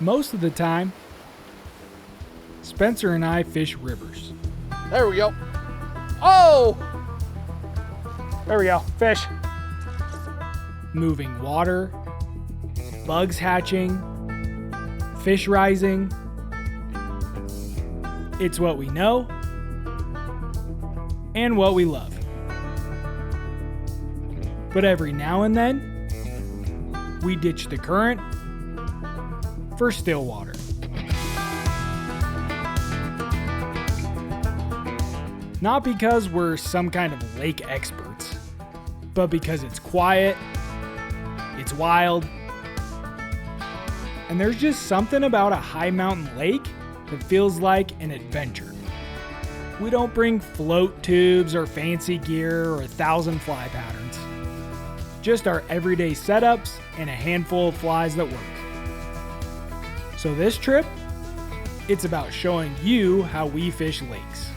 Most of the time, Spencer and I fish rivers. There we go. Oh! There we go, fish. Moving water, bugs hatching, fish rising. It's what we know and what we love. But every now and then, we ditch the current for Stillwater. Not because we're some kind of lake experts, but because it's quiet, it's wild, and there's just something about a high mountain lake that feels like an adventure. We don't bring float tubes or fancy gear or 1,000 fly patterns. Just our everyday setups and a handful of flies that work. So this trip, it's about showing you how we fish lakes.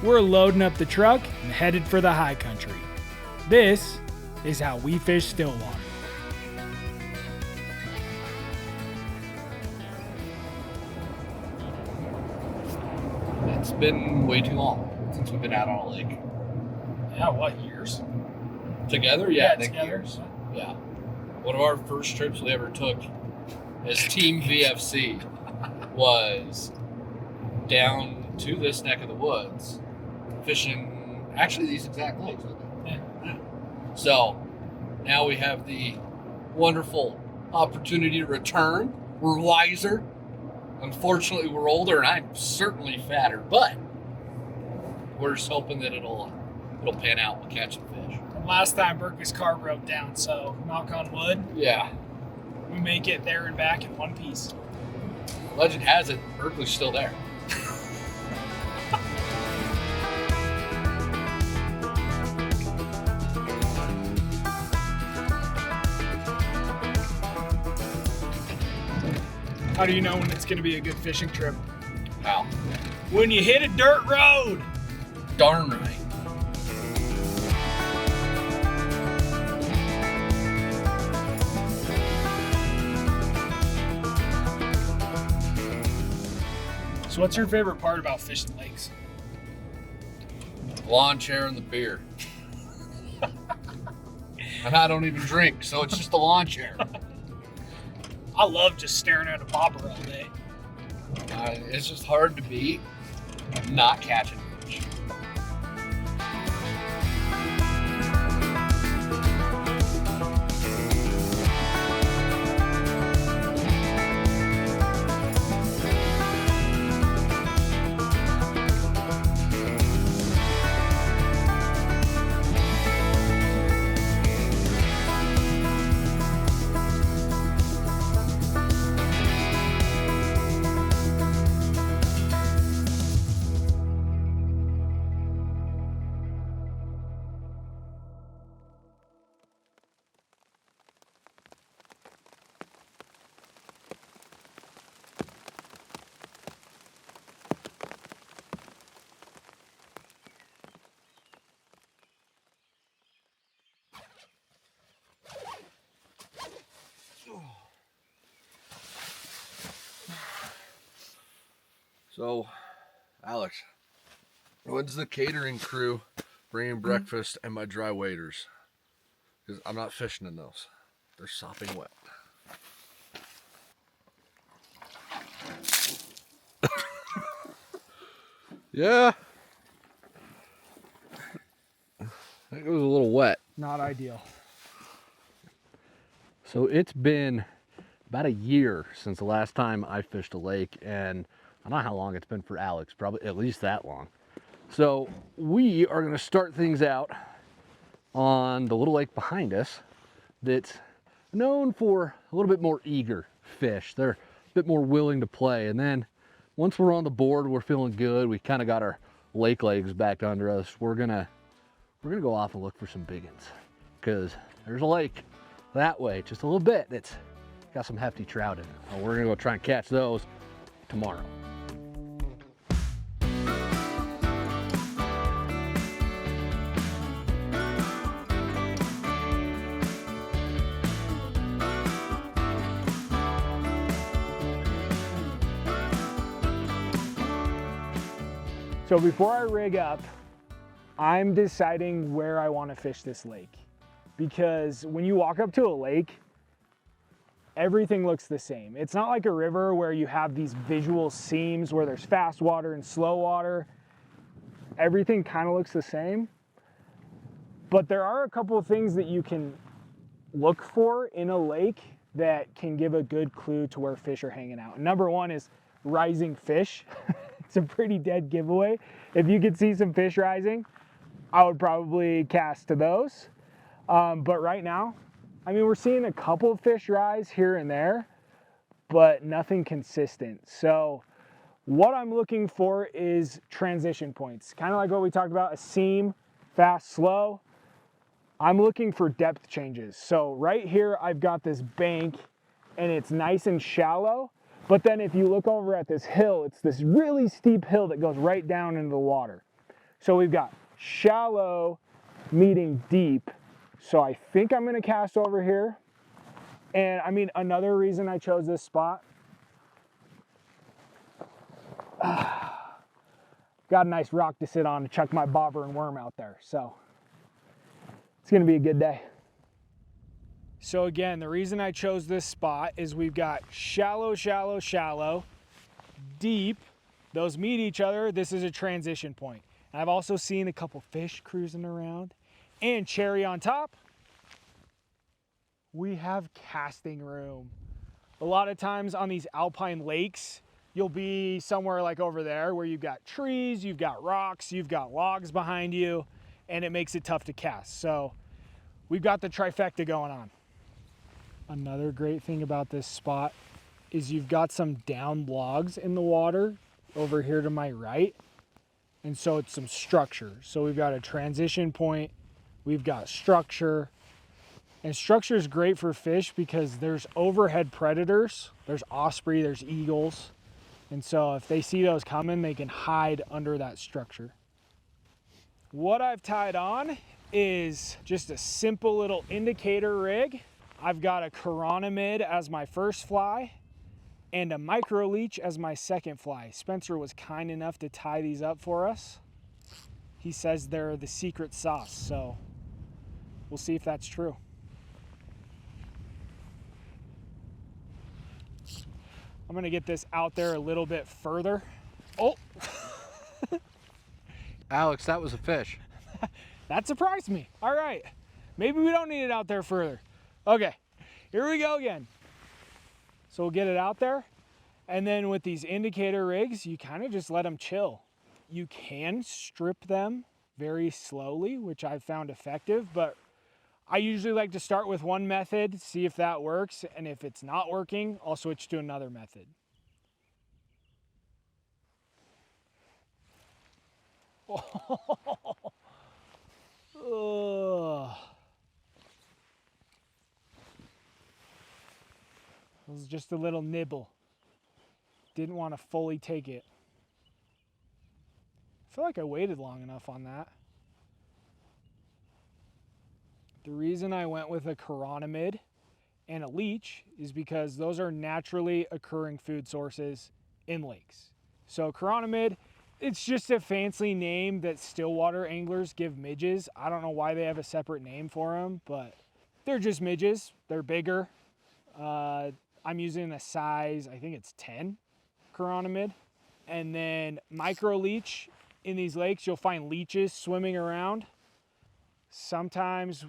We're loading up the truck and headed for the high country. This is how we fish Stillwater. It's been way too long since we've been out on a lake. Yeah, what, years? Together? Yeah, I think together. years. Yeah. One of our first trips we ever took as Team VFC was down to this neck of the woods, fishing actually these exact lakes. Yeah. So now we have the wonderful opportunity to return. We're wiser. Unfortunately, we're older, and I'm certainly fatter, but we're just hoping that it'll pan out. We'll catch some fish. And last time Berkeley's car broke down, so knock on wood. Yeah. We make it there and back in one piece. Legend has it, Berkeley's still there. How do you know when it's going to be a good fishing trip? How? When you hit a dirt road! Darn right. So what's your favorite part about fishing lakes? Lawn chair and the beer. And I don't even drink, so it's just a lawn chair. I love just staring at a bobber all day. It's just hard to beat not catching fish. So, Alex, when's the catering crew bringing breakfast and my dry waders? Because I'm not fishing in those. They're sopping wet. Yeah. I think it was a little wet. Not ideal. So it's been about a year since the last time I fished a lake, and I don't know how long it's been for Alex, probably at least that long. So we are going to start things out on the little lake behind us that's known for a little bit more eager fish. They're a bit more willing to play. And then once we're on the board, we're feeling good. We kind of got our lake legs back under us. We're gonna go off and look for some big ones, because there's a lake that way, just a little bit, that's got some hefty trout in it. And we're gonna go try and catch those tomorrow. So before I rig up, I'm deciding where I want to fish this lake. Because when you walk up to a lake, everything looks the same. It's not like a river where you have these visual seams where there's fast water and slow water. Everything kind of looks the same. But there are a couple of things that you can look for in a lake that can give a good clue to where fish are hanging out. Number one is rising fish. It's a pretty dead giveaway. If you could see some fish rising, I would probably cast to those. But right now, I mean, we're seeing a couple of fish rise here and there, but nothing consistent. So what I'm looking for is transition points. Kind of like what we talked about, a seam, fast, slow. I'm looking for depth changes. So right here, I've got this bank and it's nice and shallow. But then if you look over at this hill, it's this really steep hill that goes right down into the water. So we've got shallow meeting deep. So I think I'm gonna cast over here. And I mean, another reason I chose this spot, got a nice rock to sit on to chuck my bobber and worm out there. So it's gonna be a good day. So again, the reason I chose this spot is we've got shallow, shallow, shallow, deep. Those meet each other. This is a transition point. And I've also seen a couple fish cruising around. And cherry on top, we have casting room. A lot of times on these alpine lakes, you'll be somewhere like over there where you've got trees, you've got rocks, you've got logs behind you, and it makes it tough to cast. So we've got the trifecta going on. Another great thing about this spot is you've got some downed logs in the water over here to my right. And so it's some structure. So we've got a transition point, we've got structure. And structure is great for fish because there's overhead predators. There's osprey, there's eagles. And so if they see those coming, they can hide under that structure. What I've tied on is just a simple little indicator rig. I've got a chironomid as my first fly and a micro leech as my second fly. Spencer was kind enough to tie these up for us. He says they're the secret sauce, so we'll see if that's true. I'm gonna get this out there a little bit further. Oh! Alex, that was a fish. That surprised me. All right, maybe we don't need it out there further. Okay, here we go again. So we'll get it out there. And then with these indicator rigs, you kind of just let them chill. You can strip them very slowly, which I've found effective, but I usually like to start with one method, see if that works. And if it's not working, I'll switch to another method. Oh. It was just a little nibble. Didn't want to fully take it. I feel like I waited long enough on that. The reason I went with a chironomid and a leech is because those are naturally occurring food sources in lakes. So chironomid, it's just a fancy name that Stillwater anglers give midges. I don't know why they have a separate name for them, but they're just midges. They're bigger. I'm using a size, I think it's 10 chironomid. And then micro leech, in these lakes, you'll find leeches swimming around. Sometimes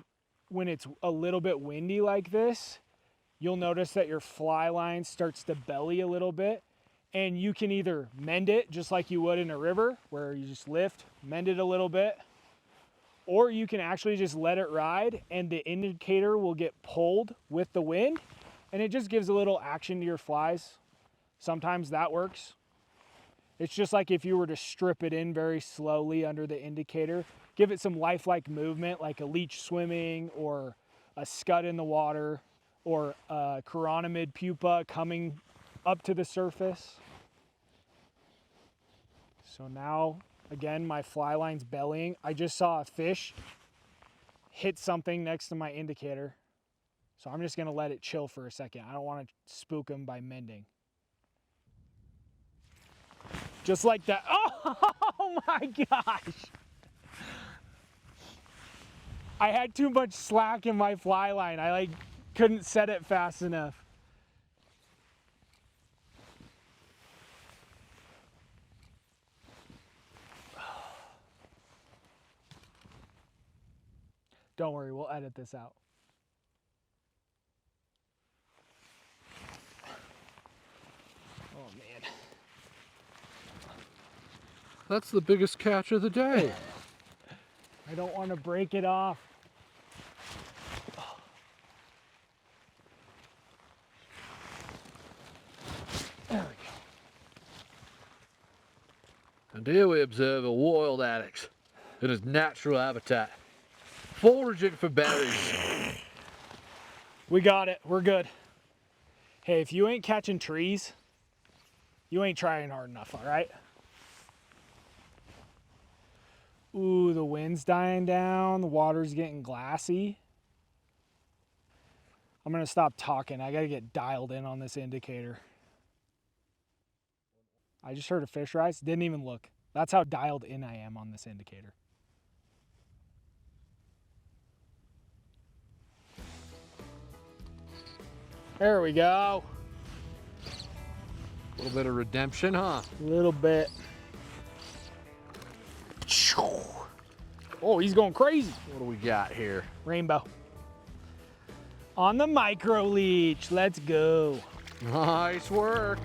when it's a little bit windy like this, you'll notice that your fly line starts to belly a little bit. And you can either mend it just like you would in a river, where you just lift, mend it a little bit, or you can actually just let it ride and the indicator will get pulled with the wind, and it just gives a little action to your flies. Sometimes that works. It's just like if you were to strip it in very slowly under the indicator, give it some lifelike movement like a leech swimming or a scud in the water or a chironomid pupa coming up to the surface. So now, again, my fly line's bellying. I just saw a fish hit something next to my indicator. So I'm just gonna let it chill for a second. I don't wanna spook him by mending. Just like that. Oh my gosh. I had too much slack in my fly line. I like couldn't set it fast enough. Don't worry, we'll edit this out. Oh man. That's the biggest catch of the day. I don't want to break it off. There we go. And here we observe a wild addax in his natural habitat, foraging for berries. We got it. We're good. Hey, if you ain't catching trees, you ain't trying hard enough, all right? Ooh, the wind's dying down. The water's getting glassy. I'm going to stop talking. I got to get dialed in on this indicator. I just heard a fish rise. Didn't even look. That's how dialed in I am on this indicator. There we go. A little bit of redemption, huh? A little bit. Oh, he's going crazy. What do we got here? Rainbow. On the micro leech. Let's go. Nice work.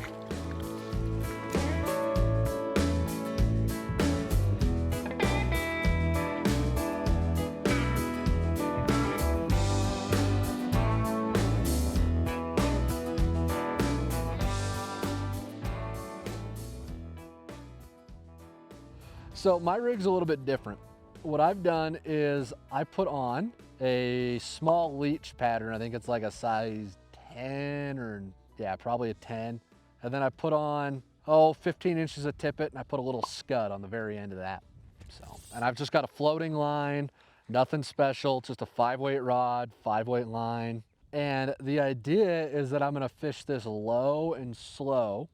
So my rig's a little bit different. What I've done is I put on a small leech pattern. I think it's like a size 10 or yeah, probably a 10. And then I put on, 15 inches of tippet, and I put a little scud on the very end of that. So, and I've just got a floating line, nothing special, just a 5-weight rod, 5-weight line. And the idea is that I'm gonna fish this low and slow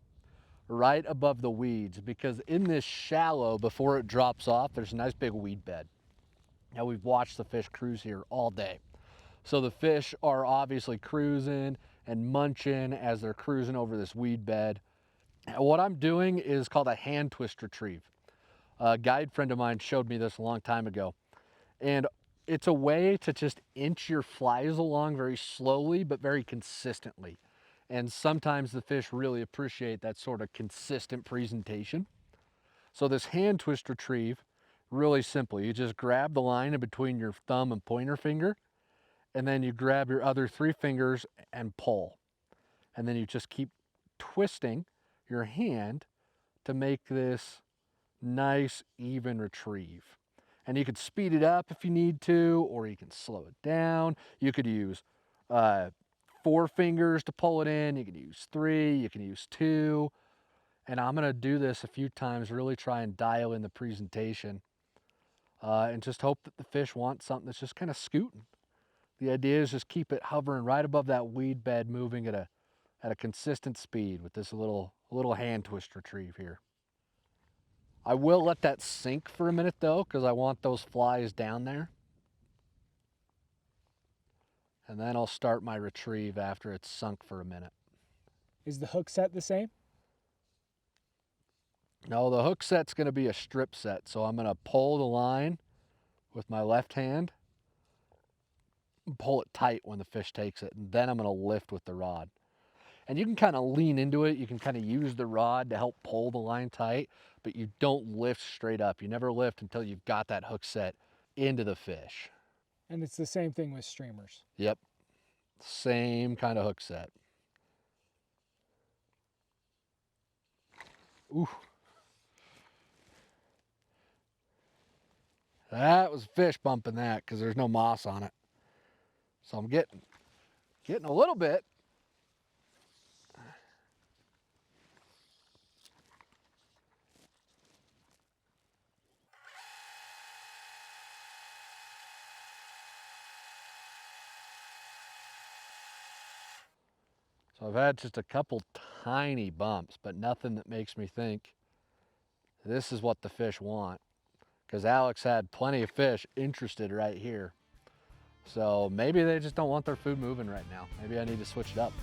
right above the weeds, because in this shallow, before it drops off, there's a nice big weed bed. Now we've watched the fish cruise here all day. So the fish are obviously cruising and munching as they're cruising over this weed bed. And what I'm doing is called a hand twist retrieve. A guide friend of mine showed me this a long time ago. And it's a way to just inch your flies along very slowly, but very consistently. And sometimes the fish really appreciate that sort of consistent presentation. So this hand twist retrieve, really simple. You just grab the line in between your thumb and pointer finger, and then you grab your other 3 fingers and pull. And then you just keep twisting your hand to make this nice, even retrieve. And you could speed it up if you need to, or you can slow it down. You could use 4 fingers to pull it in. You can use 3, you can use 2. And I'm gonna do this a few times, really try and dial in the presentation and just hope that the fish want something that's just kind of scooting. The idea is just keep it hovering right above that weed bed, moving at a consistent speed with this little hand twist retrieve here. I will let that sink for a minute though, because I want those flies down there. And then I'll start my retrieve after it's sunk for a minute. Is the hook set the same? No, the hook set's gonna be a strip set. So I'm gonna pull the line with my left hand, and pull it tight when the fish takes it, and then I'm gonna lift with the rod. And you can kind of lean into it. You can kind of use the rod to help pull the line tight, but you don't lift straight up. You never lift until you've got that hook set into the fish. And it's the same thing with streamers. Yep, same kind of hook set. Ooh. That was fish bumping that because there's no moss on it. So I'm getting a little bit. So I've had just a couple tiny bumps, but nothing that makes me think this is what the fish want, because Alex had plenty of fish interested right here. So maybe they just don't want their food moving right now. Maybe I need to switch it up.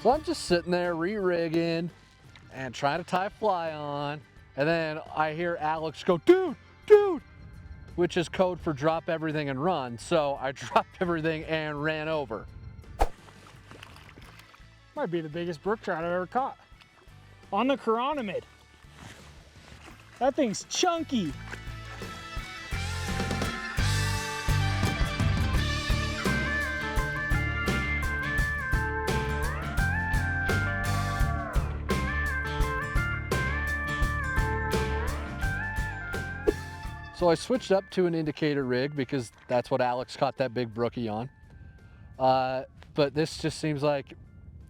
So I'm just sitting there re-rigging and trying to tie a fly on, and then I hear Alex go, dude, which is code for drop everything and run. So I dropped everything and ran over. Might be the biggest brook trout I've ever caught. On the chironomid. That thing's chunky. So I switched up to an indicator rig because that's what Alex caught that big brookie on. But this just seems like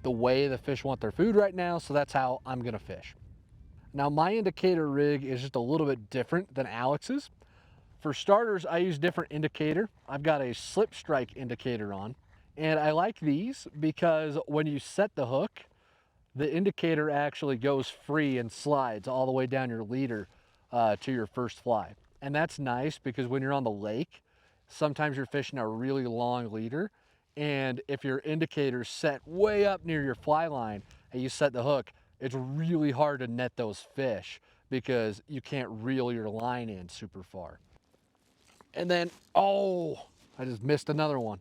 the way the fish want their food right now, so that's how I'm gonna fish. Now my indicator rig is just a little bit different than Alex's. For starters, I use different indicator. I've got a slip strike indicator on, and I like these because when you set the hook, the indicator actually goes free and slides all the way down your leader to your first fly. And that's nice because when you're on the lake, sometimes you're fishing a really long leader, and if your indicator's set way up near your fly line and you set the hook, it's really hard to net those fish because you can't reel your line in super far. And then, oh, I just missed another one.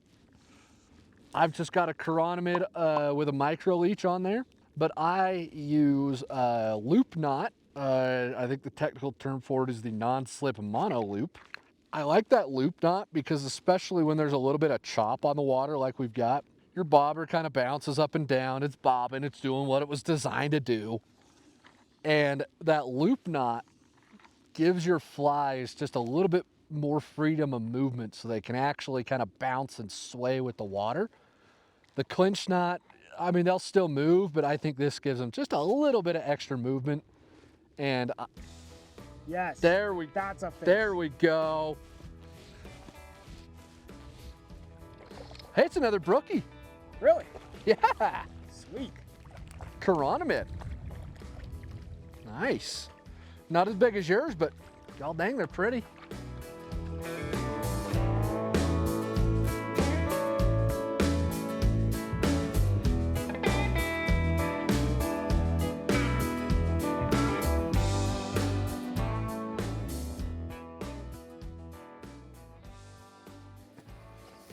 I've just got a chironomid with a micro leech on there, but I use a loop knot. I think the technical term for it is the non-slip mono loop. I like that loop knot because especially when there's a little bit of chop on the water like we've got, your bobber kind of bounces up and down, it's bobbing, it's doing what it was designed to do. And that loop knot gives your flies just a little bit more freedom of movement so they can actually kind of bounce and sway with the water. The clinch knot, I mean, they'll still move, but I think this gives them just a little bit of extra movement. And Yes. That's a fish. there we go. Hey, it's another brookie. Really? Yeah. Sweet. Chironomid. Nice. Not as big as yours, but god dang, they're pretty.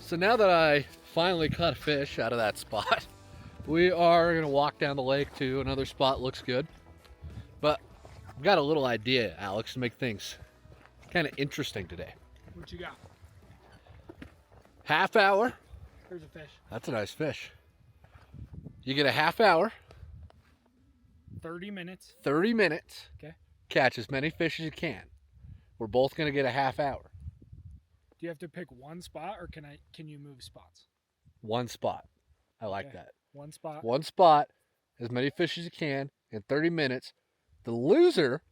So now that I finally caught a fish out of that spot, we are gonna walk down the lake to another spot. Looks good. But I've got a little idea, Alex, to make things kind of interesting today. What you got? Half hour. Here's a fish. That's a nice fish. You get a half hour, 30 minutes. 30 minutes. Okay. Catch as many fish as you can. We're both gonna get a half hour. Do you have to pick one spot or can you move spots? One spot. I like Okay. that. One spot. One spot, as many fish as you can in 30 minutes. The loser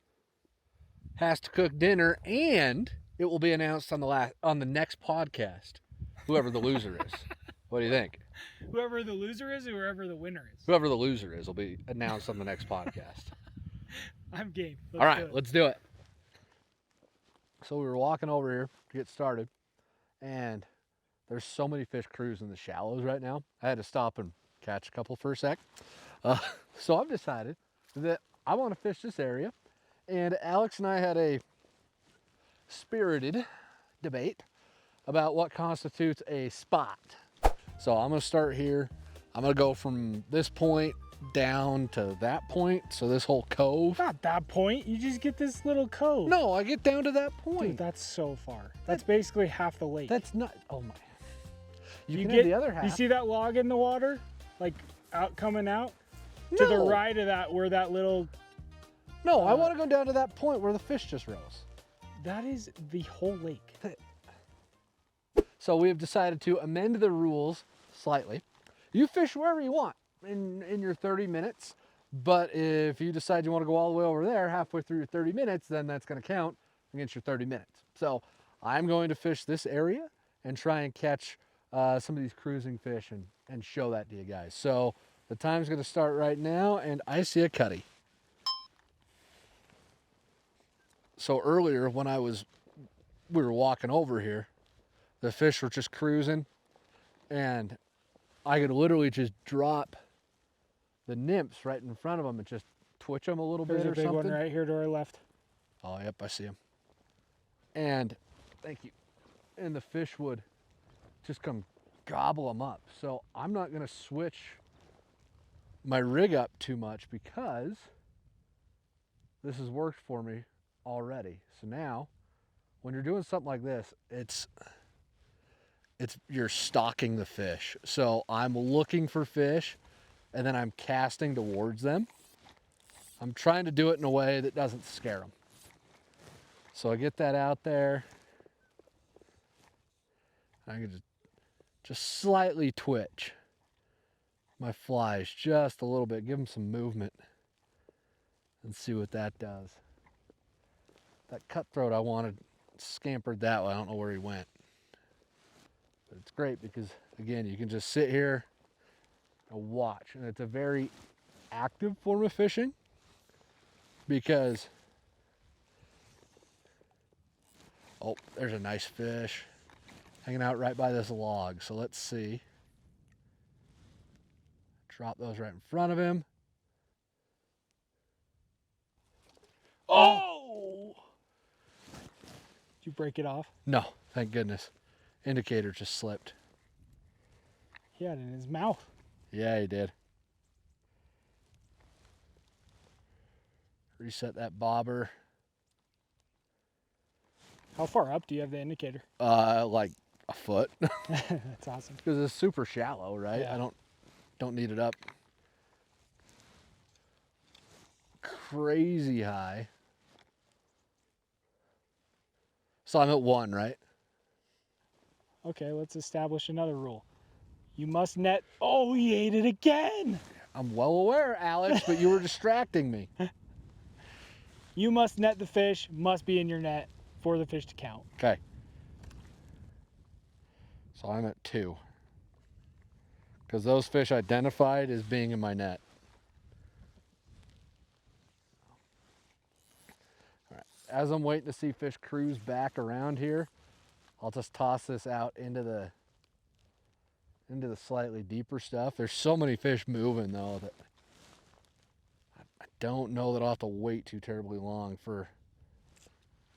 has to cook dinner, and it will be announced on the next podcast. Whoever the loser is. What do you think? Whoever the loser is or whoever the winner is. Whoever the loser is will be announced on the next podcast. I'm game. All right, let's do it. So we were walking over here to get started, and there's so many fish cruising in the shallows right now. I had to stop and catch a couple for a sec. So I've decided that I want to fish this area, and Alex and I had a spirited debate about what constitutes a spot. So I'm gonna start here. I'm gonna go from this point down to that point. So this whole cove. Not that point. You just get this little cove. No, I get down to that point. Dude, that's so far. That's basically half the lake. That's not, oh my. You can get have the other half. You see that log in the water? Like coming out? To the No. right of that, where that little, No, I want to go down to that point where the fish just rose. that is the whole lake. So we have decided to amend the rules slightly. You fish wherever you want in your 30 minutes, but if you decide you want to go all the way over there halfway through your 30 minutes, then that's going to count against your 30 minutes. So I'm going to fish this area and try and catch some of these cruising fish and show that to you guys. So the time's going to start right now, and I see a cutty. So earlier when we were walking over here, the fish were just cruising, and I could literally just drop the nymphs right in front of them and just twitch them a little There's bit a or big something. one right here to our left. Oh, yep, I see him. And thank you. And the fish would just come gobble them up. So I'm not going to switch my rig up too much because this has worked for me already. So now when you're doing something like this, you're stalking the fish. So I'm looking for fish and then I'm casting towards them. I'm trying to do it in a way that doesn't scare them. So I get that out there. I can just slightly twitch my flies just a little bit, give them some movement and see what that does. That cutthroat I wanted scampered that way. I don't know where he went. But it's great because, again, you can just sit here and watch. And it's a very active form of fishing because, oh, there's a nice fish hanging out right by this log. So let's see. Drop those right in front of him. Oh! Did you break it off? No, thank goodness. Indicator just slipped. He had it in his mouth. Yeah, he did. Reset that bobber. How far up do you have the indicator? Like a foot. That's awesome. Because it's super shallow, right? Yeah. I don't need it up crazy high. So I'm at 1, right? Okay, let's establish another rule. You must net. Oh, he ate it again. I'm well aware, Alex, but you were distracting me. You must net the fish, must be in your net for the fish to count. Okay. So I'm at 2. Because those fish identified as being in my net. All right. As I'm waiting to see fish cruise back around here, I'll just toss this out into the slightly deeper stuff. There's so many fish moving though that I don't know that I'll have to wait too terribly long for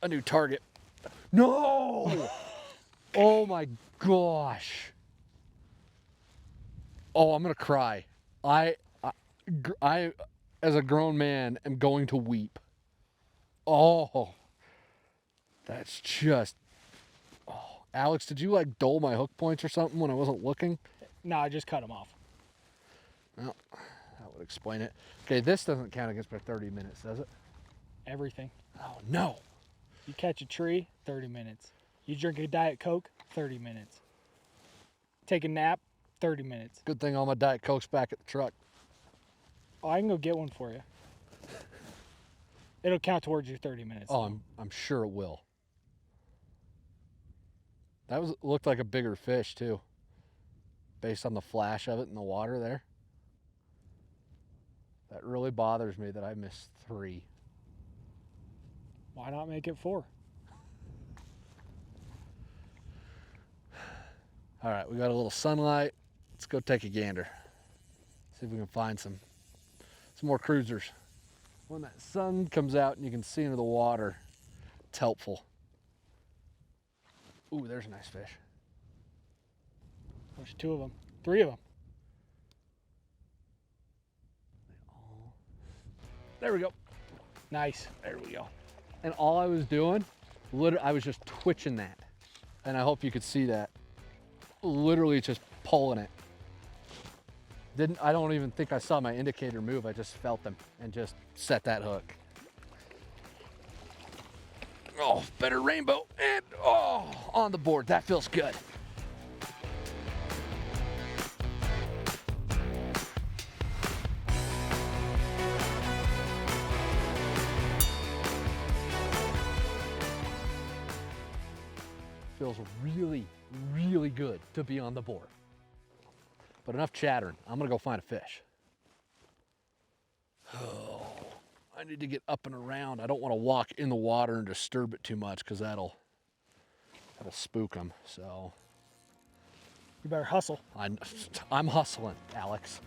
a new target. No! Oh my gosh. Oh, I'm gonna cry. I, as a grown man, am going to weep. Oh, that's just. Oh, Alex, did you like dole my hook points or something when I wasn't looking? No, I just cut him off. Well, that would explain it. Okay, this doesn't count against my 30 minutes, does it? Everything. Oh no. You catch a tree, 30 minutes. You drink a Diet Coke, 30 minutes. Take a nap, 30 minutes. Good thing all my Diet Coke's back at the truck. Oh, I can go get one for you. It'll count towards your 30 minutes. Oh, I'm sure it will. That looked like a bigger fish too, based on the flash of it in the water there. That really bothers me that I missed 3. Why not make it 4? All right, we got a little sunlight. Let's go take a gander. See if we can find some more cruisers. When that sun comes out and you can see into the water, it's helpful. Ooh, there's a nice fish. There's 2 of them. 3 of them. There we go. Nice. There we go. And all I was doing, I was just twitching that. And I hope you could see that. Literally just pulling it. I don't even think I saw my indicator move. I just felt them and just set that hook. Oh, better rainbow. And on the board. That feels good. feels really, really good to be on the board. But enough chattering. I'm gonna go find a fish. Oh, I need to get up and around. I don't want to walk in the water and disturb it too much because that'll spook them. So You better hustle. I'm hustling, Alex.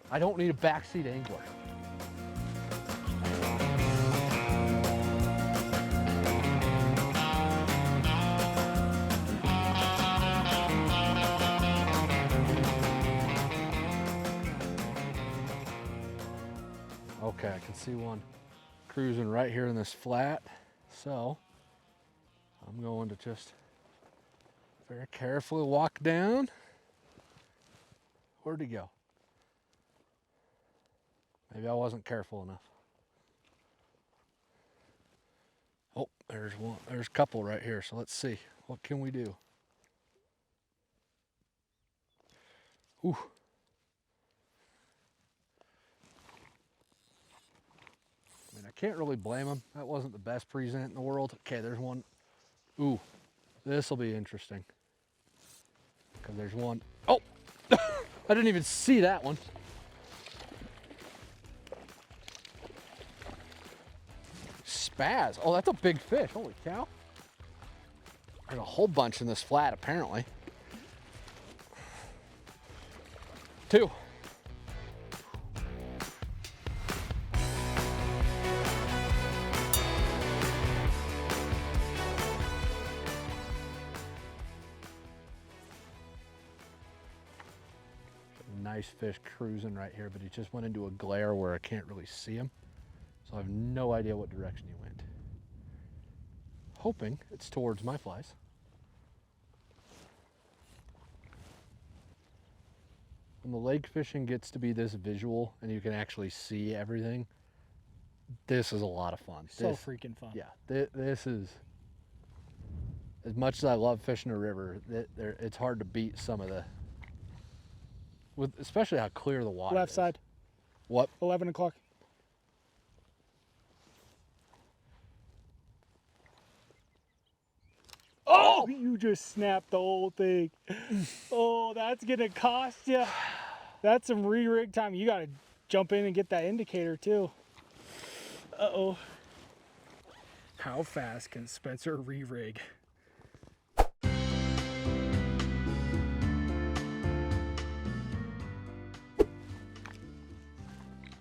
I don't need a backseat angler. Okay, I can see one cruising right here in this flat. So I'm going to just very carefully walk down. Where'd he go? Maybe I wasn't careful enough. Oh, there's one. There's a couple right here. So let's see. What can we do? Ooh. I mean, I can't really blame him. That wasn't the best present in the world. Okay, there's one. Ooh, this will be interesting. Because there's one. Oh, I didn't even see that one. Spaz. Oh, that's a big fish. Holy cow. There's a whole bunch in this flat, apparently. 2. Nice fish cruising right here, but he just went into a glare where I can't really see him. So I have no idea what direction he went. Hoping it's towards my flies. When the lake fishing gets to be this visual and you can actually see everything, this is a lot of fun. So freaking fun. Yeah, this is, as much as I love fishing a river, it's hard to beat some of the, especially how clear the water Left is. side. What? 11 o'clock. Oh, you just snapped the whole thing. Oh, that's gonna cost you. That's some re-rig time. You gotta jump in and get that indicator too. Uh-oh. How fast can Spencer re-rig?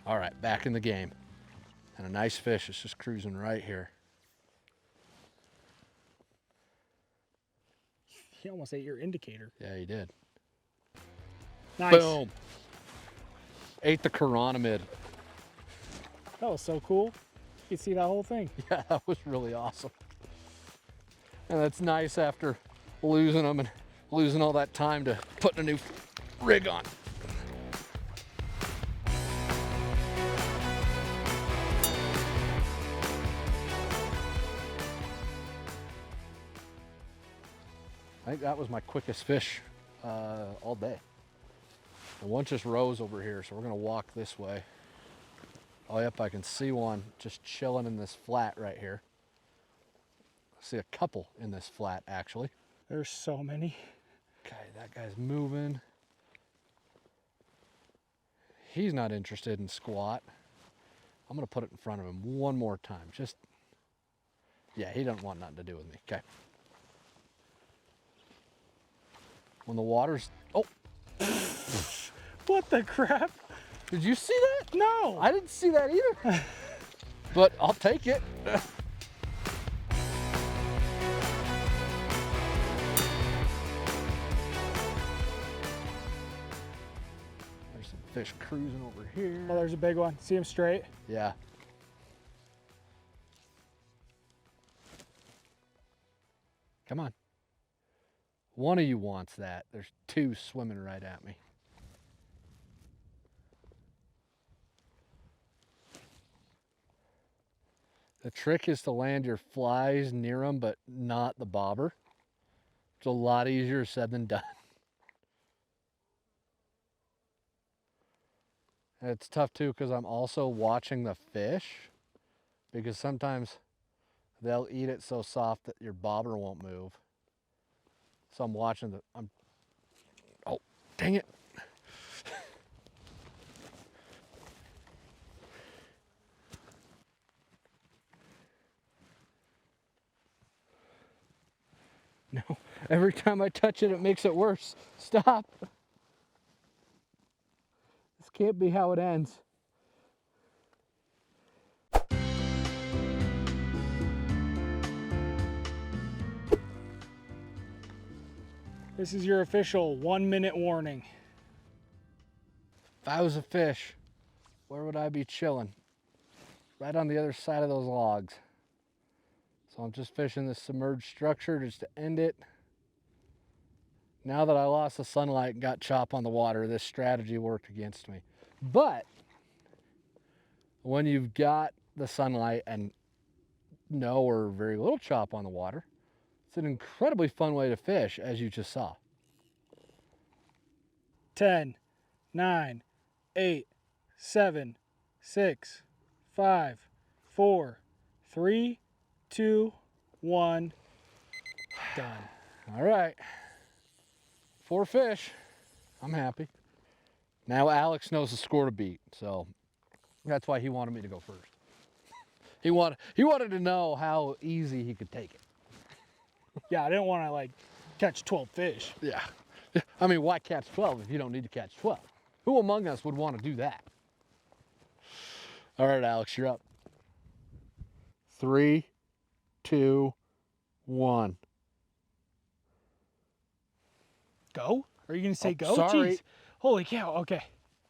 All right, back in the game. And a nice fish is just cruising right here. He almost ate your indicator. Yeah, he did. Nice. Boom. Ate the chironomid. That was so cool. You could see that whole thing. Yeah, that was really awesome. And that's nice after losing them and losing all that time to putting a new rig on. I think that was my quickest fish all day. And one just rose over here, so we're gonna walk this way. Oh, yep, I can see one just chilling in this flat right here. I see a couple in this flat, actually. There's so many. Okay, that guy's moving. He's not interested in squat. I'm gonna put it in front of him one more time. Just, yeah, he doesn't want nothing to do with me. Okay. When the water's, oh. What the crap? Did you see that? No. I didn't see that either. But I'll take it. There's some fish cruising over here. Oh, there's a big one. See him straight? Yeah. Come on. One of you wants that. There's 2 swimming right at me. The trick is to land your flies near them, but not the bobber. It's a lot easier said than done. And it's tough too because I'm also watching the fish, because sometimes they'll eat it so soft that your bobber won't move. So I'm watching oh, dang it. No, every time I touch it, it makes it worse. Stop. This can't be how it ends. This is your official 1-minute warning. If I was a fish, where would I be chilling? Right on the other side of those logs. So I'm just fishing this submerged structure just to end it. Now that I lost the sunlight and got chop on the water, this strategy worked against me. But when you've got the sunlight and no or very little chop on the water, it's an incredibly fun way to fish, as you just saw. 10, 9, 8, 7, 6, 5, 4, 3, 2, 1. Done. All right. 4 fish. I'm happy. Now Alex knows the score to beat, so that's why he wanted me to go first. He wanted to know how easy he could take it. Yeah, I didn't want to like catch 12 fish. Yeah. I mean, why catch 12 if you don't need to catch 12? Who among us would want to do that? All right, Alex, you're up. 3, 2, 1. Go? Are you going to say Oh, go? sorry. Jeez. Holy cow. Okay.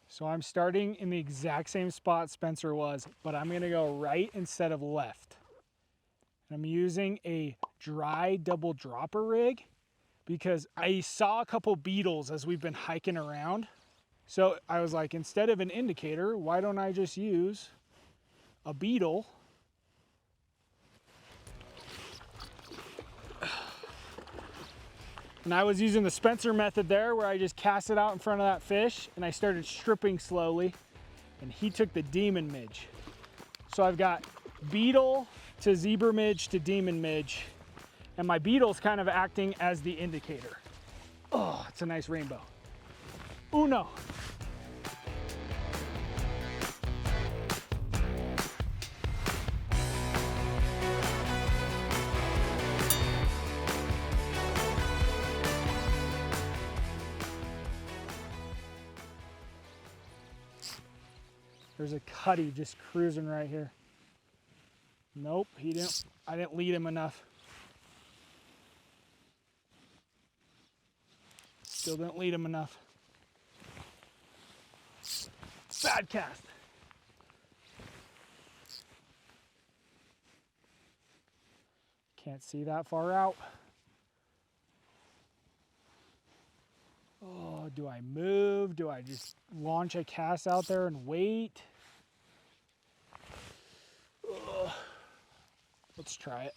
So I'm starting in the exact same spot Spencer was, but I'm going to go right instead of left. And I'm using a dry double dropper rig because I saw a couple beetles as we've been hiking around. So I was like, instead of an indicator, why don't I just use a beetle? And I was using the Spencer method there where I just cast it out in front of that fish and I started stripping slowly and he took the demon midge. So I've got beetle to zebra midge to demon midge and my beetle's kind of acting as the indicator. Oh, it's a nice rainbow. Uno. There's a cutty just cruising right here. Nope, I didn't lead him enough. Still didn't lead him enough. Bad cast. Can't see that far out. Oh, do I move? Do I just launch a cast out there and wait? Ugh. Let's try it.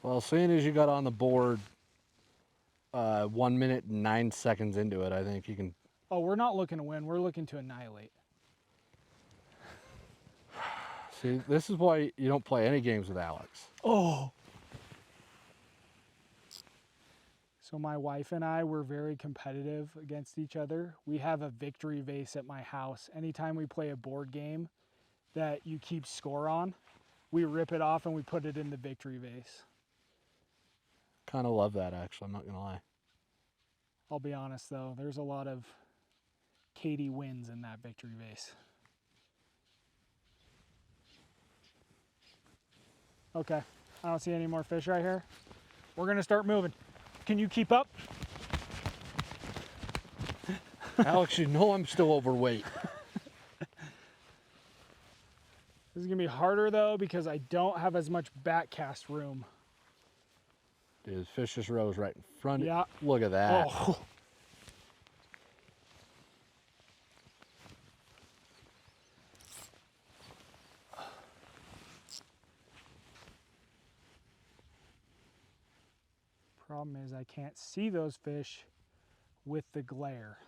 Well, seeing as you got on the board 1 minute and 9 seconds into it, I think you can... Oh, we're not looking to win. We're looking to annihilate. See, this is why you don't play any games with Alex. Oh. So my wife and I were very competitive against each other. We have a victory vase at my house. Anytime we play a board game that you keep score on, we rip it off and we put it in the victory vase. Kind of love that, actually. I'm not going to lie. I'll be honest though, there's a lot of Katie wins in that victory vase. Okay, I don't see any more fish right here. We're gonna start moving. Can you keep up? Alex, you know I'm still overweight. This is gonna be harder though because I don't have as much back cast room. Dude, this fish just rose right in front of Yeah. you. Look at that. Oh. Problem is I can't see those fish with the glare.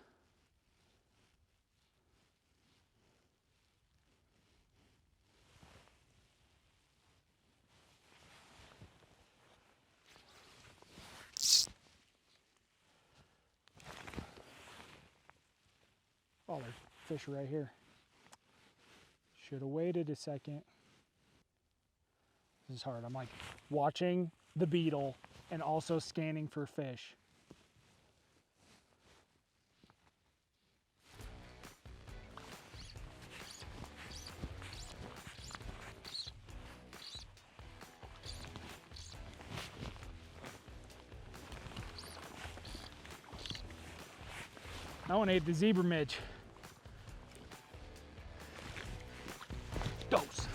Oh, there's fish right here. Should have waited a second. This is hard. I'm like watching the beetle and also scanning for fish. That one ate the zebra midge. Dose.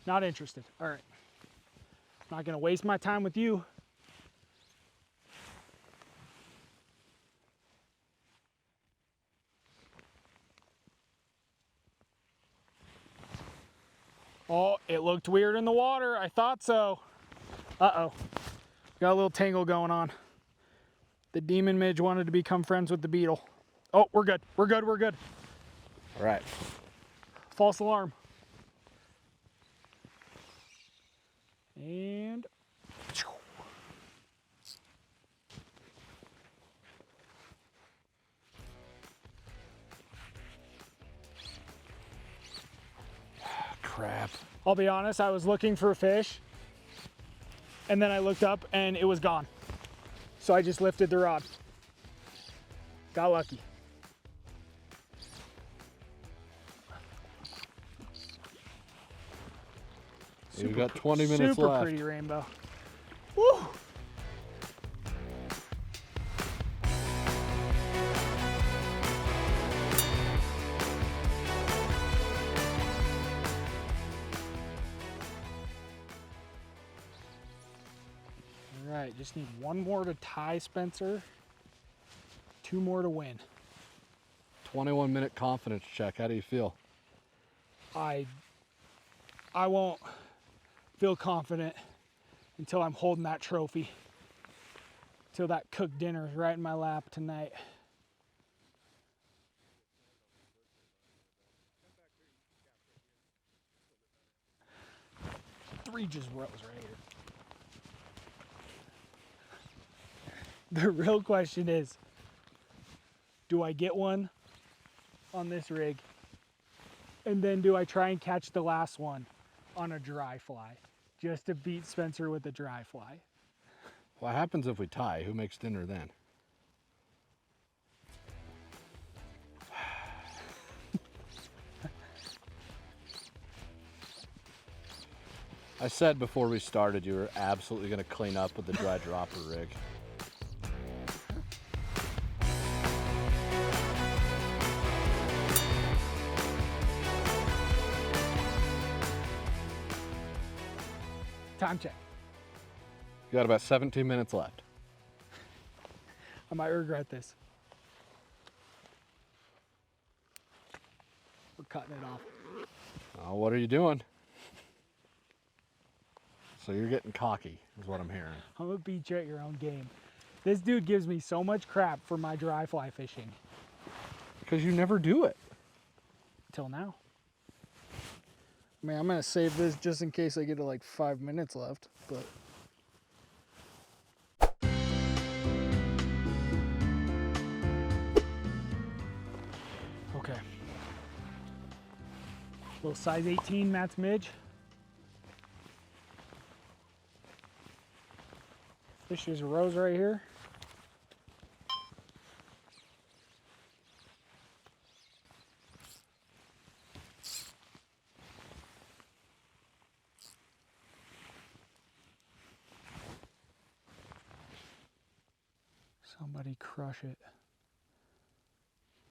Not interested. All right. Not gonna waste my time with you. Oh, it looked weird in the water. I thought so. Uh-oh. Got a little tangle going on. The demon midge wanted to become friends with the beetle. Oh, we're good. We're good. We're good. All right. False alarm. And Crap. I'll be honest, I was looking for a fish and then I looked up and it was gone. So I just lifted the rod. Got lucky. We've got 20 minutes super left. Pretty rainbow. Woo! All right, just need one more to tie Spencer. 2 more to win. 21-minute confidence check. How do you feel? I won't feel confident until I'm holding that trophy. Till that cooked dinner is right in my lap tonight. Three just rose right here. The real question is, do I get one on this rig? And then do I try and catch the last one on a dry fly? Just to beat Spencer with a dry fly. What happens if we tie? Who makes dinner then? I said before we started you were absolutely going to clean up with the dry dropper rig. Time check. You got about 17 minutes left. I might regret this. We're cutting it off. Oh, what are you doing? So you're getting cocky, is what I'm hearing. I'm gonna beat you at your own game. This dude gives me so much crap for my dry fly fishing. Because you never do it. Till now. I mean, I'm gonna save this just in case I get to like 5 minutes left, but. Okay. Little size 18 Matt's midge. Fish is a rose right here. Somebody crush it.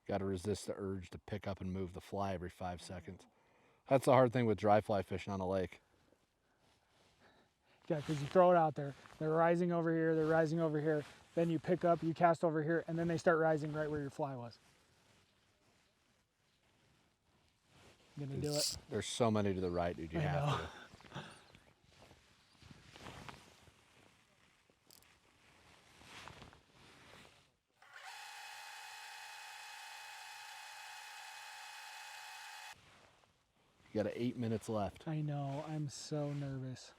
Got to resist the urge to pick up and move the fly every 5 seconds. That's the hard thing with dry fly fishing on a lake. Yeah, because you throw it out there. They're rising over here, they're rising over here. Then you pick up, you cast over here, and then they start rising right where your fly was. You gonna do it? There's so many to the right, dude. You I have know. to. You got 8 minutes left. I know. I'm so nervous.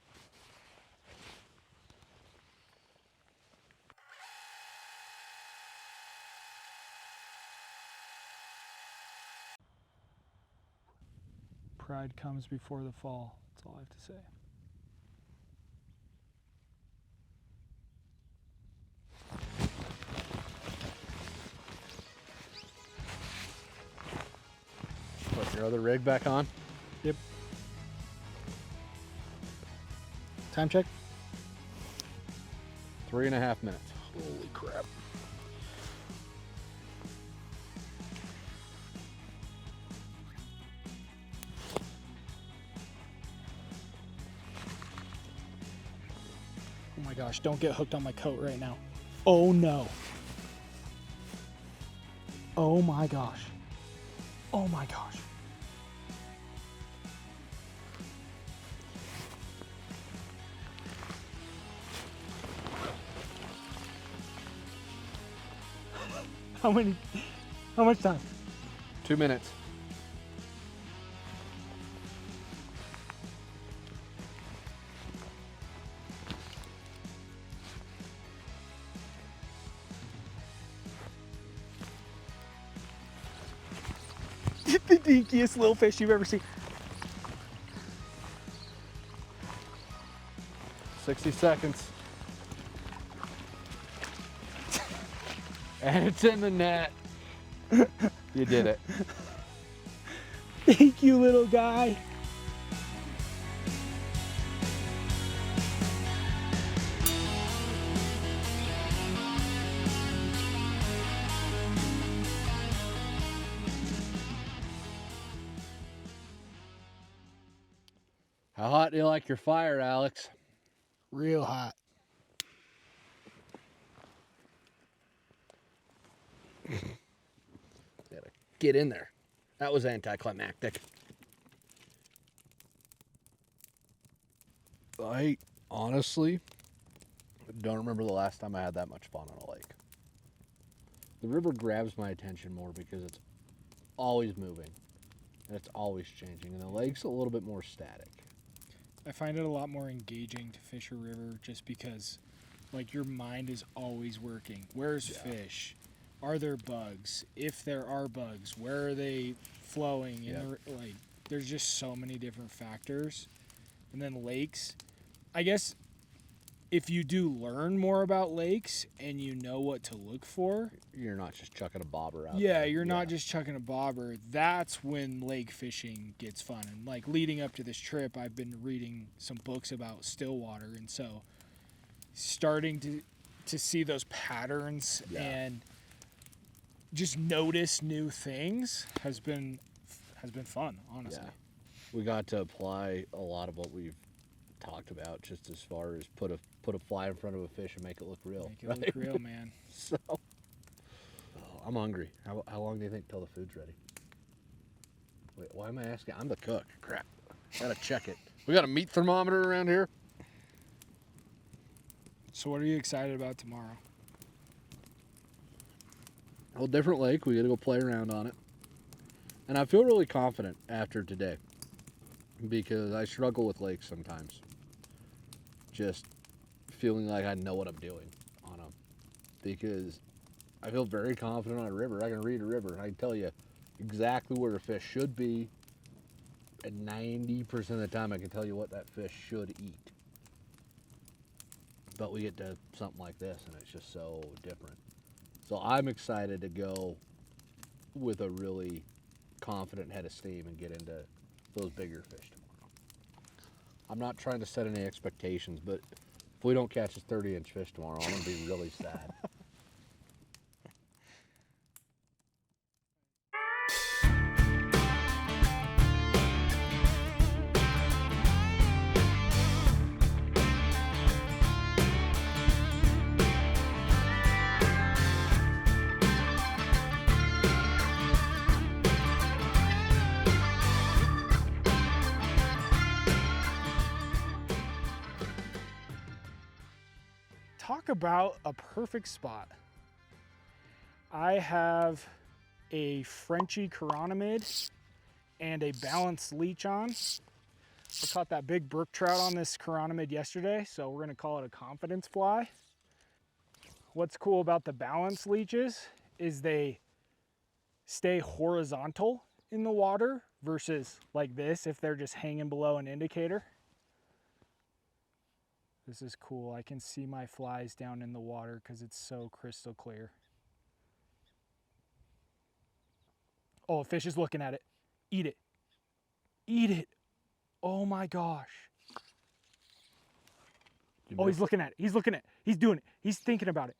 Pride comes before the fall. That's all I have to say. Put your other rig back on. Yep. Time check. 3.5 minutes. Holy crap. Oh my gosh, don't get hooked on my coat right now. Oh no. Oh my gosh. Oh my gosh. How much time? 2 minutes. The dinkiest little fish you've ever seen. 60 seconds. And it's in the net. You did it. Thank you, little guy. How hot do you like your fire, Alex? Real hot. Gotta get in there. That was anticlimactic. I honestly don't remember the last time I had that much fun on a lake. The river grabs my attention more because it's always moving and it's always changing, and the lake's a little bit more static. I find it a lot more engaging to fish a river just because, like, your mind is always working. Where's fish? Are there bugs? If there are bugs, where are they flowing? Like, there's just so many different factors. And then lakes, I guess if you do learn more about lakes and you know what to look for, You're not just chucking a bobber out yeah, there. you're not just chucking a bobber. That's when lake fishing gets fun. And like leading up to this trip, I've been reading some books about Stillwater, and so starting to see those patterns and just notice new things has been fun, honestly. Yeah. We got to apply a lot of what we've talked about, just as far as put a fly in front of a fish and make it look real. Make it look real, man. So, I'm hungry. How long do you think till the food's ready? Wait, why am I asking? I'm the cook. Crap. Gotta check it. We got a meat thermometer around here. So what are you excited about tomorrow? A whole different lake. We gotta go play around on it. And I feel really confident after today, because I struggle with lakes sometimes. Just feeling like I know what I'm doing on them. Because I feel very confident on a river. I can read a river and I can tell you exactly where a fish should be. And 90% of the time I can tell you what that fish should eat. But we get to something like this and it's just so different. So I'm excited to go with a really confident head of steam and get into those bigger fish tomorrow. I'm not trying to set any expectations, but if we don't catch a 30-inch fish tomorrow, I'm going to be really sad. Talk about a perfect spot. I have a Frenchy chironomid and a balanced leech on. I caught that big brook trout on this chironomid yesterday, so we're gonna call it a confidence fly. What's cool about the balanced leeches is they stay horizontal in the water versus like this if they're just hanging below an indicator. This is cool. I can see my flies down in the water because it's so crystal clear. Oh, a fish is looking at it. Eat it. Eat it. Oh my gosh. Oh, he's looking at it. He's looking at it. He's doing it. He's thinking about it.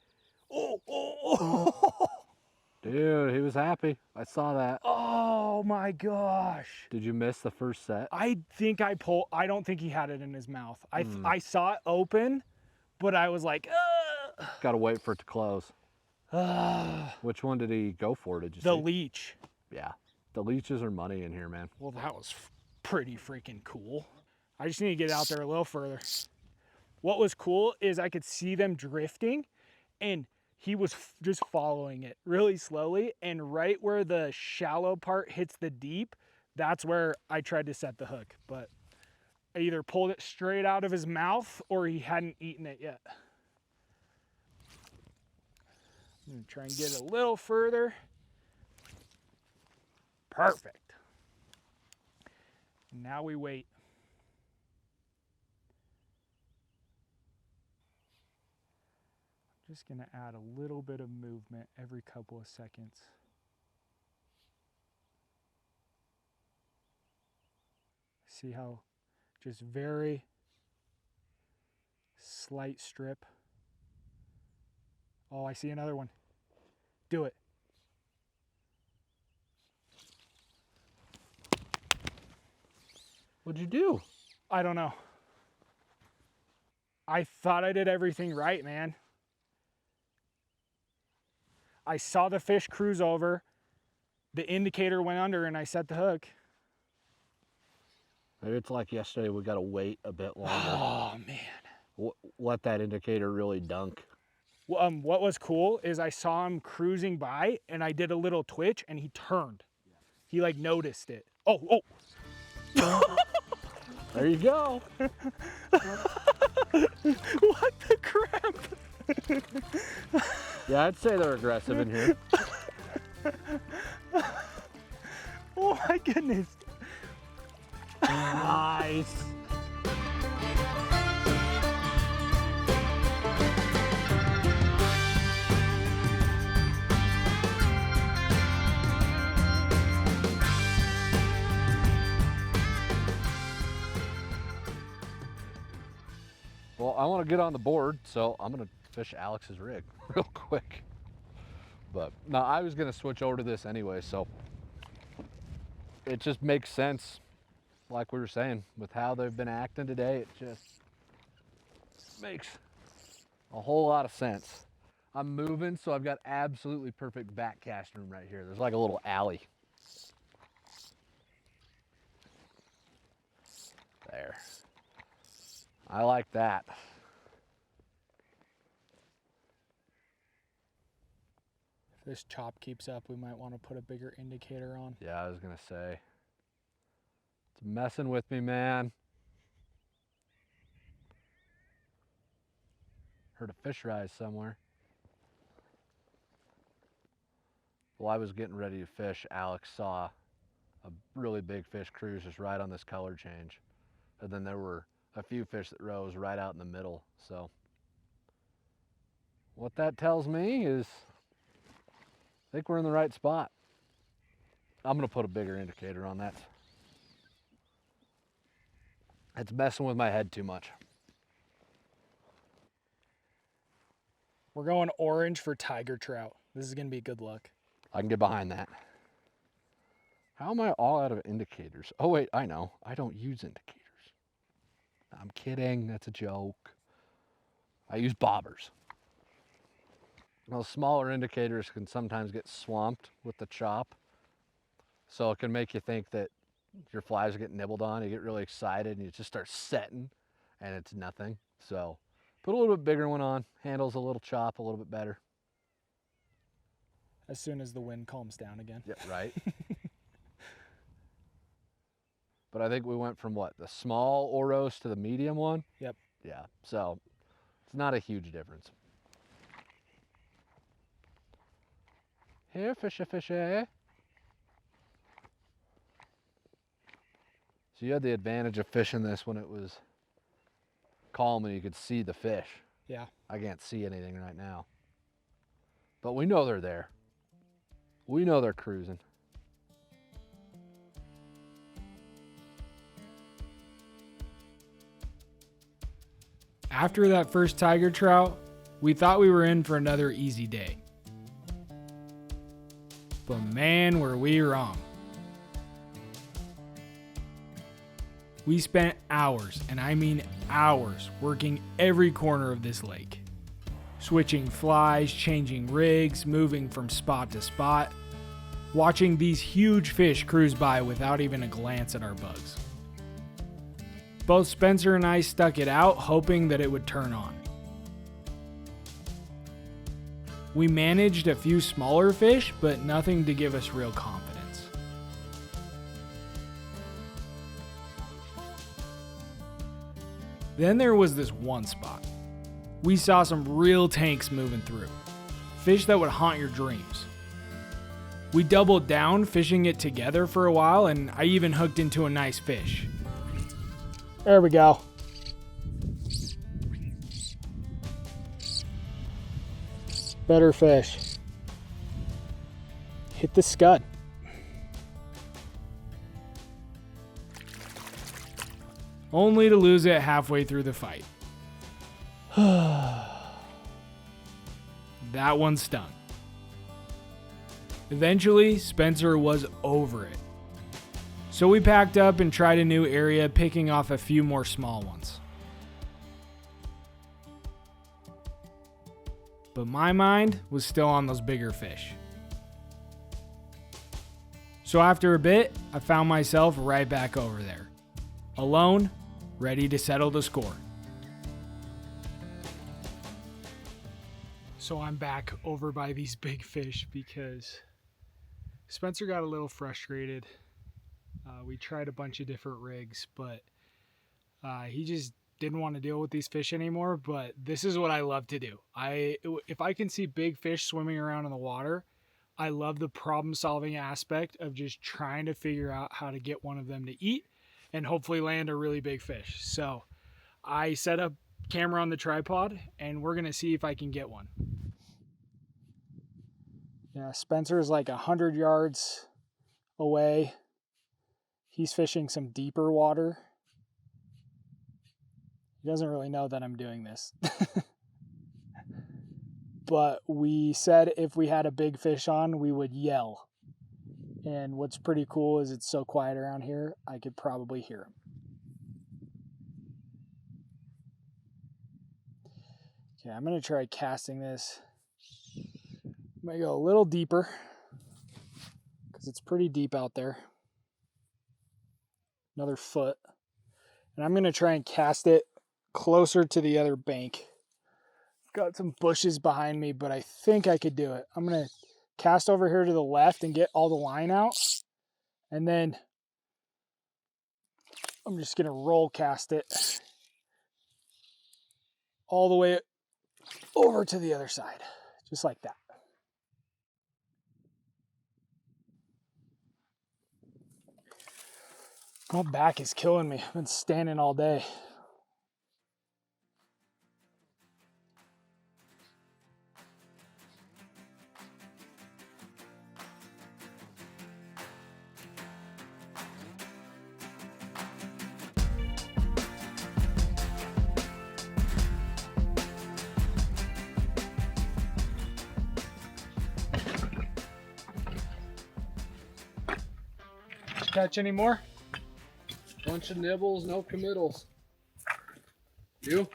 Oh, oh. Dude, he was happy. I saw that. Oh my gosh. Did you miss the first set? I think I don't think he had it in his mouth. I saw it open, but I was like, Gotta wait for it to close. Which one did he go for? Did you the see? leech. Yeah. The leeches are money in here, man. Well, that was pretty freaking cool. I just need to get out there a little further. What was cool is I could see them drifting, and he was just following it really slowly, and right where the shallow part hits the deep, that's where I tried to set the hook, but I either pulled it straight out of his mouth or he hadn't eaten it yet. I'm gonna try and get a little further. Perfect. Now we wait. Just gonna add a little bit of movement every couple of seconds. See how just very slight strip. Oh, I see another one. Do it. What'd you do? I don't know. I thought I did everything right, man. I saw the fish cruise over, the indicator went under, and I set the hook. Maybe it's like yesterday, we gotta wait a bit longer. Oh, man. Let that indicator really dunk. What was cool is I saw him cruising by, and I did a little twitch, and he turned. He like noticed it. Oh. There you go. What the crap? Yeah, I'd say they're aggressive in here. Oh my goodness. Nice. Well, I want to get on the board, so I'm going to fish Alex's rig real quick. But no, I was going to switch over to this anyway, so it just makes sense, like we were saying, with how they've been acting today. It just makes a whole lot of sense. I'm moving, so I've got absolutely perfect back cast room right here. There's like a little alley. There. I like that. If this chop keeps up, we might want to put a bigger indicator on. Yeah, I was gonna say. It's messing with me, man. Heard a fish rise somewhere. While I was getting ready to fish, Alex saw a really big fish cruise just right on this color change. And then there were a few fish that rose right out in the middle. So what that tells me is I think we're in the right spot. I'm gonna put a bigger indicator on that. It's messing with my head too much. We're going orange for tiger trout. This is gonna be good luck. I can get behind that. How am I all out of indicators? Oh wait, I know. I don't use indicators. I'm kidding, that's a joke. I use bobbers. Now, smaller indicators can sometimes get swamped with the chop. So it can make you think that your flies are getting nibbled on. You get really excited and you just start setting and it's nothing. So put a little bit bigger one on, handles a little chop a little bit better. As soon as the wind calms down again. Yeah, right. but I think we went from what, the small Oros to the medium one? Yep. Yeah, so it's not a huge difference. Here, fishy, fishy. So you had the advantage of fishing this when it was calm and you could see the fish. Yeah. I can't see anything right now. But we know they're there. We know they're cruising. After that first tiger trout, we thought we were in for another easy day. But man, were we wrong. We spent hours, and I mean hours, working every corner of this lake. Switching flies, changing rigs, moving from spot to spot, watching these huge fish cruise by without even a glance at our bugs. Both Spencer and I stuck it out, hoping that it would turn on. We managed a few smaller fish, but nothing to give us real confidence. Then there was this one spot. We saw some real tanks moving through. Fish that would haunt your dreams. We doubled down, fishing it together for a while, and I even hooked into a nice fish. There we go. Better fish. Hit the scud. Only to lose it halfway through the fight. That one stung. Eventually, Spencer was over it. So we packed up and tried a new area, picking off a few more small ones. But my mind was still on those bigger fish. So after a bit, I found myself right back over there. Alone, ready to settle the score. So I'm back over by these big fish because Spencer got a little frustrated. We tried a bunch of different rigs, but he just didn't want to deal with these fish anymore. But this is what I love to do. If I can see big fish swimming around in the water, I love the problem-solving aspect of just trying to figure out how to get one of them to eat and hopefully land a really big fish. So I set up camera on the tripod, and we're gonna see if I can get one. Yeah, Spencer's like 100 yards away. He's fishing some deeper water. He doesn't really know that I'm doing this. But we said if we had a big fish on, we would yell. And what's pretty cool is it's so quiet around here, I could probably hear him. Okay, I'm gonna try casting this. I'm gonna go a little deeper because it's pretty deep out there. Another foot. And I'm gonna try and cast it closer to the other bank. Got some bushes behind me, but I think I could do it. I'm gonna cast over here to the left and get all the line out. And then I'm just gonna roll cast it all the way over to the other side, just like that. My back is killing me. I've been standing all day. Catch any more? Bunch of nibbles, no committals. You?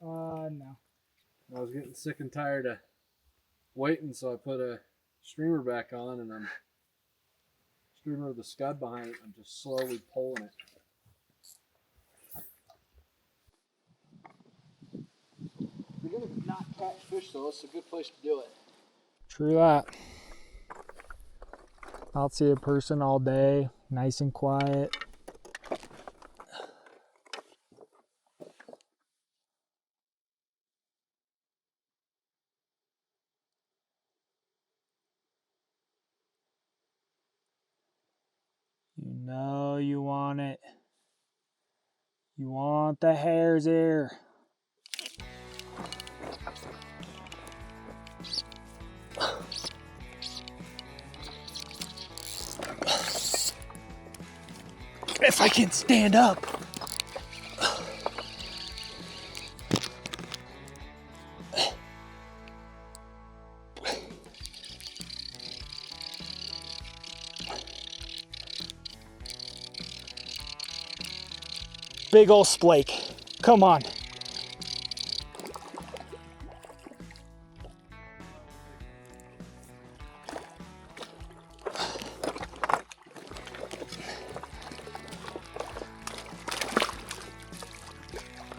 No. I was getting sick and tired of waiting, so I put a streamer back on, and I'm streamer with the scud behind it. I'm just slowly pulling it. If you're gonna not catch fish, though, it's a good place to do it. True that. I'll see a person all day, nice and quiet. No, you want it. You want the hare's ear. If I can stand up. Big ol' splake. Come on.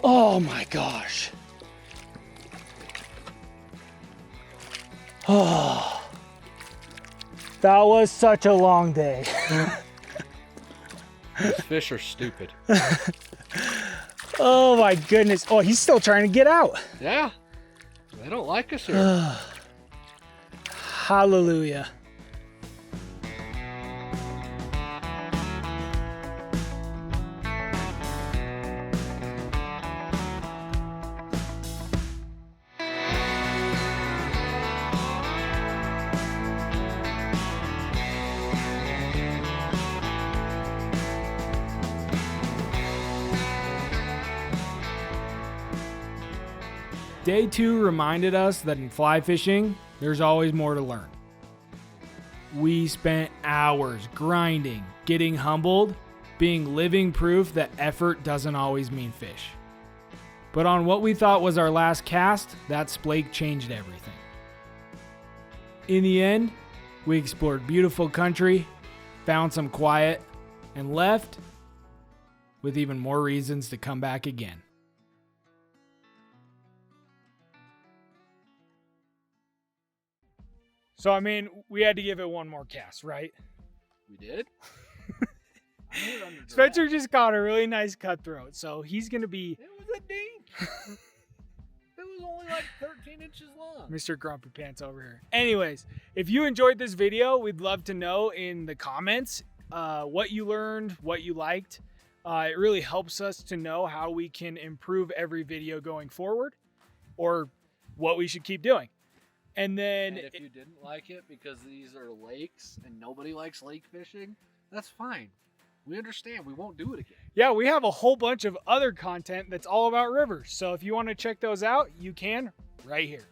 Oh my gosh. Oh, that was such a long day. These fish are stupid. Oh my goodness. Oh, he's still trying to get out. Yeah. They don't like us here. Hallelujah. Day 2 reminded us that in fly fishing, there's always more to learn. We spent hours grinding, getting humbled, being living proof that effort doesn't always mean fish. But on what we thought was our last cast, that splake changed everything. In the end, we explored beautiful country, found some quiet, and left with even more reasons to come back again. So, I mean, we had to give it one more cast, right? We did? Spencer just caught a really nice cutthroat, so he's going to be... It was a dink. It was only like 13 inches long. Mr. Grumpy Pants over here. Anyways, if you enjoyed this video, we'd love to know in the comments what you learned, what you liked. It really helps us to know how we can improve every video going forward or what we should keep doing. And then if you didn't like it because these are lakes and nobody likes lake fishing, that's fine. We understand. We won't do it again. Yeah, we have a whole bunch of other content that's all about rivers. So if you want to check those out, you can right here.